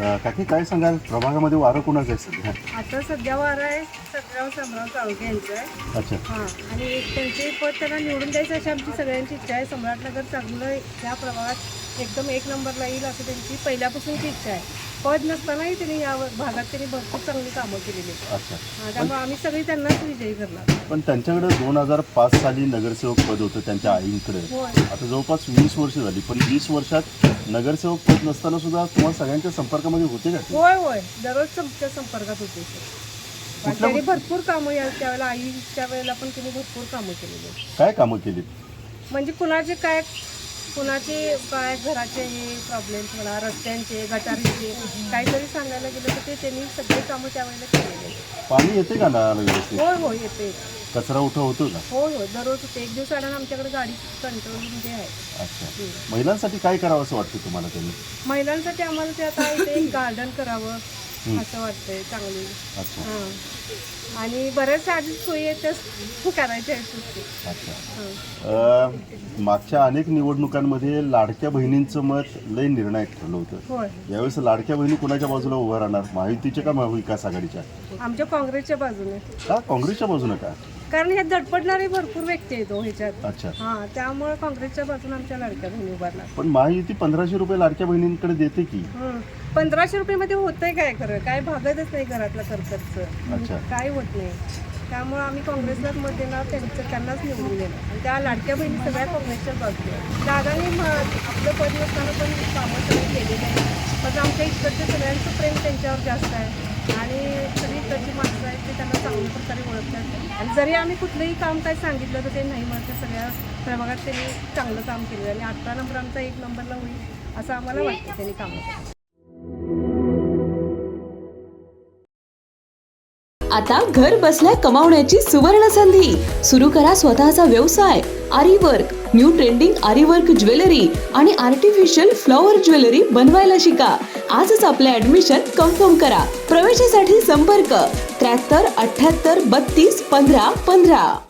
काकी काय सांगाल, प्रभागामध्ये वारं कोणाचं आहे सध्या? आता सध्या वारा आहे सध्या सम्राट काळोखे यांचं आहे. अच्छा. हां, आणि त्यांचे पद त्यांना निवडून द्यायचं अशी आमची सगळ्यांची इच्छा आहे. सम्राटनगर चांगलं या प्रभागात एकदम एक नंबरला येईल असं त्यांची पहिल्यापासूनची इच्छा आहे. पद नसतानाही त्यांनी या भागात त्यांनी भरपूर चांगली कामं केलेली आहेत. अच्छा. त्यामुळे आम्ही सगळी त्यांनाच विजयी करणार. पण त्यांच्याकडे 2005 साली नगरसेवक पद होतं त्यांच्या आईंकडे. होय आता जवळपास 20 वर्ष झाली, पण 20 वर्षात नगरसेवक पद नसताना सुद्धा तुम्हाला सगळ्यांच्या संपर्कामध्ये होते का ते? होय होय दररोज तुमच्या संपर्कात होते सर. पण त्यांनी भरपूर कामं त्यावेळेला आईच्या वेळेला पण त्यांनी भरपूर कामं केलेली आहेत. काय कामं केलीत? म्हणजे कुणाचे काय घराचे हे प्रॉब्लेम्स म्हणा, रस्त्यांचे, गटारीचे काहीतरी सांगायला गेलं तर ते त्यांनी सगळे कामं त्यावेळेला केलेले आहेत. पाणी येते का ना व्यवस्थित? होय होय येते. कचरा उठा होतो का? होय होय दररोज होते. एक दिवस आल्यानं आमच्याकडे गाडी कंट्रोल म्हणजे आहे. अच्छा. महिलांसाठी काय करावं असं वाटतं तुम्हाला त्यांनी? महिलांसाठी आम्हाला ते आता इथे एक गार्डन करावं असं वाटतंय चांगली. अच्छा. हां, आणि बऱ्याच आधी सोयी आहेत त्या करायच्या आहेत. अच्छा. हां. मागच्या अनेक निवडणुकांमध्ये लाडक्या बहिणींचं मत लय निर्णायक ठरलं होतं. होय यावेळेस लाडक्या बहिणी कुणाच्या बाजूला उभं राहणार? महायुतीच्या का महाविकास आघाडीच्या? आमच्या काँग्रेसच्या बाजूने. का काँग्रेसच्या बाजूने का? कारण ह्यात धडपडणारे भरपूर व्यक्ती आहेत ह्याच्यात. अच्छा. हां, त्यामुळे काँग्रेसच्या बाजून आमच्या लाडक्या बहिणी उभारणार. पण महायुती 1500 रुपये लाडक्या बहिणींकडे देते की? 1500 रुपयेमध्ये होतंय काय खरं? काय भागतच नाही घरातलं अच्छा. खर्चाचं. काय होत नाही. त्यामुळे आम्ही काँग्रेसलाच मत देणार, त्यांनाच निवडून देणार. आणि त्या लाडक्या बहिणी सगळ्या काँग्रेसच्याच बाजूला आहेत. दादांनी आपलं पद नसताना पण कामं सगळी केलेली आहेत. पण आमच्या इकडच्या सगळ्यांचं प्रेम त्यांच्यावर जास्त आहे आणि सगळी इकडची माणसं आहेत ते त्यांना चांगल्या प्रकारे ओळखतात. आणि जरी आम्ही कुठलंही काम काय सांगितलं तर ते नाही म्हणत. ते सगळ्या प्रभागात त्यांनी चांगलं काम केलं आणि 8 नंबर आमचा 1 नंबरला होईल असं आम्हाला वाटतं त्यांनी कामं केलं. आता घर बसल्या कमावण्याची सुवर्ण संधी. सुरू करा स्वतःचा व्यवसाय. आरी वर्क, न्यू ट्रेंडिंग आरी वर्क ज्वेलरी आणि आर्टिफिशियल फ्लॉवर ज्वेलरी बनवायला शिका. आजच आपले ऍडमिशन कन्फर्म करा. प्रवेशासाठी संपर्क 73 78 32 15 15.